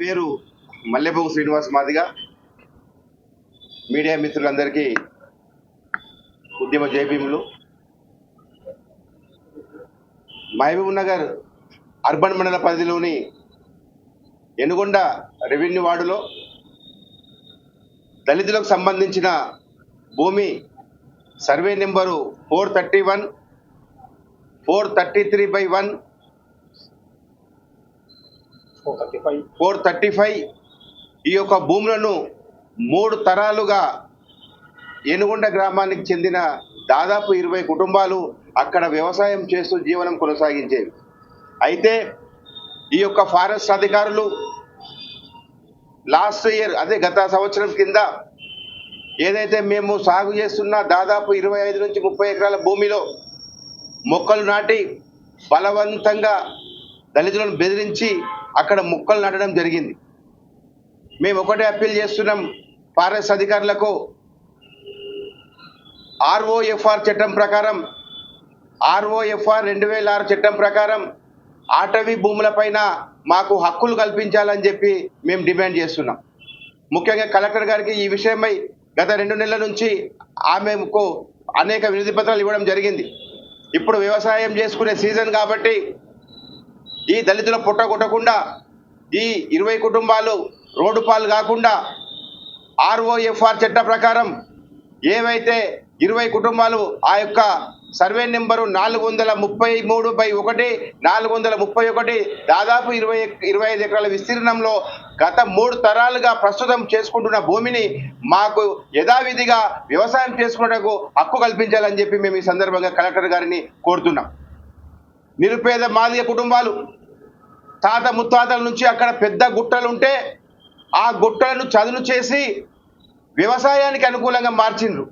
పేరు మల్లెపోగు శ్రీనివాస్ మాదిగా. మీడియా మిత్రులందరికీ ఉద్యమ జైభీములు. మహబూబ్ నగర్ అర్బన్ మండల పరిధిలోని ఎనుగొండ రెవెన్యూ వార్డులో దళితులకు సంబంధించిన భూమి సర్వే నెంబరు 431, 433/1, 435 ఈ యొక్క భూములను 3 తరాలుగా ఎనుగొండ గ్రామానికి చెందిన దాదాపు 20 కుటుంబాలు అక్కడ వ్యవసాయం చేస్తూ జీవనం కొనసాగించేవి. అయితే ఈ యొక్క ఫారెస్ట్ అధికారులు లాస్ట్ ఇయర్, అదే గత సంవత్సరం కింద ఏదైతే మేము సాగు చేస్తున్న దాదాపు 25 నుంచి 30 ఎకరాల భూమిలో మొక్కలు నాటి బలవంతంగా దళితులను బెదిరించి అక్కడ మొక్కలు నాటడం జరిగింది. మేము ఒకటే అప్పీల్ చేస్తున్నాం ఫారెస్ట్ అధికారులకు, ఆర్ఓఎఫ్ఆర్ చట్టం ప్రకారం, ఆర్ఓఎఫ్ఆర్ 2006 చట్టం ప్రకారం అటవీ భూములపైన మాకు హక్కులు కల్పించాలని చెప్పి మేము డిమాండ్ చేస్తున్నాం. ముఖ్యంగా కలెక్టర్ గారికి ఈ విషయమై గత 2 నెలల నుంచి ఆమెకు అనేక వినతి పత్రాలు ఇవ్వడం జరిగింది. ఇప్పుడు వ్యవసాయం చేసుకునే సీజన్ కాబట్టి ఈ దళితుల పుట్ట కొట్టకుండా, ఈ 20 కుటుంబాలు రోడ్డు పాలు కాకుండా ఆర్ఓఎఫ్ఆర్ చట్ట ప్రకారం ఏవైతే 20 కుటుంబాలు ఆ యొక్క సర్వే నెంబరు 433/1, 431 దాదాపు 25 ఎకరాల విస్తీర్ణంలో గత 3 తరాలుగా ప్రస్తుతం చేసుకుంటున్న భూమిని మాకు యథావిధిగా వ్యవసాయం చేసుకునేందుకు హక్కు కల్పించాలని చెప్పి మేము ఈ సందర్భంగా కలెక్టర్ గారిని కోరుతున్నాం. నిరుపేద మాదిగ కుటుంబాలు తాత ముత్తాతల నుంచి అక్కడ పెద్ద గుట్టలుంటే ఆ గుట్టలను చదును చేసి వ్యవసాయానికి అనుకూలంగా మార్చిండ్రు.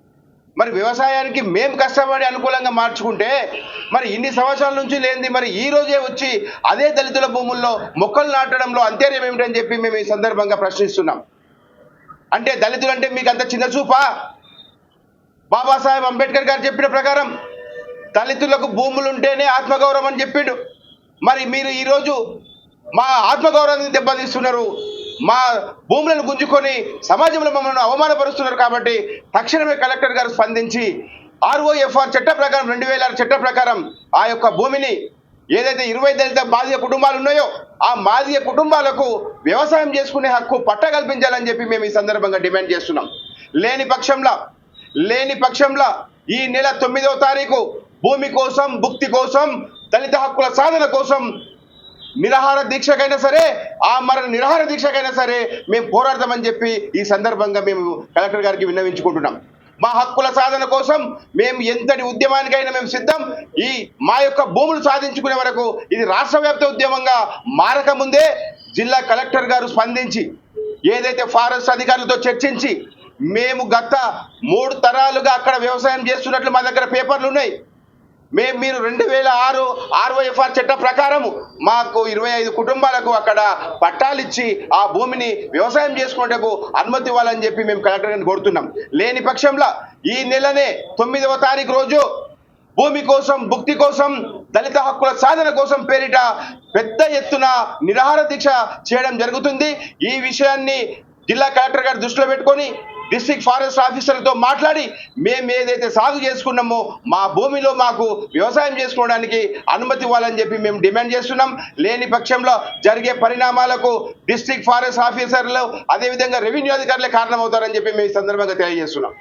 మరి వ్యవసాయానికి మేము కష్టపడి అనుకూలంగా మార్చుకుంటే మరి ఇన్ని సంవత్సరాల నుంచి లేనిది మరి ఈ రోజే వచ్చి అదే దళితుల భూముల్లో మొక్కలు నాటడంలో అంతర్యం ఏమిటని చెప్పి మేము ఈ సందర్భంగా ప్రశ్నిస్తున్నాం. అంటే దళితులు అంటే మీకు అంత చిన్న చూపా? బాబాసాహెబ్ అంబేద్కర్ గారు చెప్పిన ప్రకారం దళితులకు భూములు ఉంటేనే ఆత్మగౌరవం అని చెప్పిండు. మరి మీరు ఈరోజు మా ఆత్మగౌరవాన్ని దెబ్బతీస్తున్నారు, మా భూములను గుంజుకొని సమాజంలో మమ్మల్ని అవమానపరుస్తున్నారు. కాబట్టి తక్షణమే కలెక్టర్ గారు స్పందించి ఆర్ఓఎఫ్ఆర్ చట్ట ప్రకారం 2006 చట్ట ప్రకారం ఆ యొక్క భూమిని ఏదైతే 20 దళిత మాదిగ కుటుంబాలు ఉన్నాయో ఆ మాదిగ కుటుంబాలకు వ్యవసాయం చేసుకునే హక్కు పట్ట కల్పించాలని చెప్పి మేము ఈ సందర్భంగా డిమాండ్ చేస్తున్నాం. లేని పక్షంలో ఈ నెల 9వ తారీఖు భూమి కోసం, భుక్తి కోసం, దళిత హక్కుల సాధన కోసం నిరాహార దీక్షకైనా సరే, మరణ నిరాహార దీక్షకైనా సరే మేము పోరాడతామని చెప్పి ఈ సందర్భంగా మేము కలెక్టర్ గారికి విన్నవించుకుంటున్నాం. మా హక్కుల సాధన కోసం మేము ఎంతటి ఉద్యమానికైనా మేము సిద్ధం. మా యొక్క భూములు సాధించుకునే వరకు ఇది రాష్ట్ర వ్యాప్త ఉద్యమంగా మారకముందే జిల్లా కలెక్టర్ గారు స్పందించి ఏదైతే ఫారెస్ట్ అధికారులతో చర్చించి మేము గత 3 తరాలుగా అక్కడ వ్యవసాయం చేస్తున్నట్లు మా దగ్గర పేపర్లు ఉన్నాయి. మీరు 2006 ఆర్ఓఎఫ్ఆర్ చట్ట ప్రకారం మాకు 25 కుటుంబాలకు అక్కడ పట్టాలిచ్చి ఆ భూమిని వ్యవసాయం చేసుకునేందుకు అనుమతి ఇవ్వాలని చెప్పి మేము కలెక్టర్ గారిని కోరుతున్నాం. లేని పక్షంలో ఈ నెలనే 9వ తారీఖు రోజు భూమి కోసం, భుక్తి కోసం, దళిత హక్కుల సాధన కోసం పేరిట పెద్ద ఎత్తున నిరాహార దీక్ష చేయడం జరుగుతుంది. ఈ విషయాన్ని జిల్లా కలెక్టర్ గారు దృష్టిలో పెట్టుకొని డిస్ట్రిక్ట్ ఫారెస్ట్ ఆఫీసర్లతో మాట్లాడి మేము ఏదైతే సాగు చేసుకున్నామో మా భూమిలో మాకు వ్యవసాయం చేసుకోవడానికి అనుమతి ఇవ్వాలని చెప్పి మేము డిమాండ్ చేస్తున్నాం. లేని పక్షంలో జరిగే పరిణామాలకు డిస్ట్రిక్ట్ ఫారెస్ట్ ఆఫీసర్లు అదేవిధంగా రెవెన్యూ అధికారులే కారణమవుతారని చెప్పి మేము ఈ సందర్భంగా తెలియజేస్తున్నాం.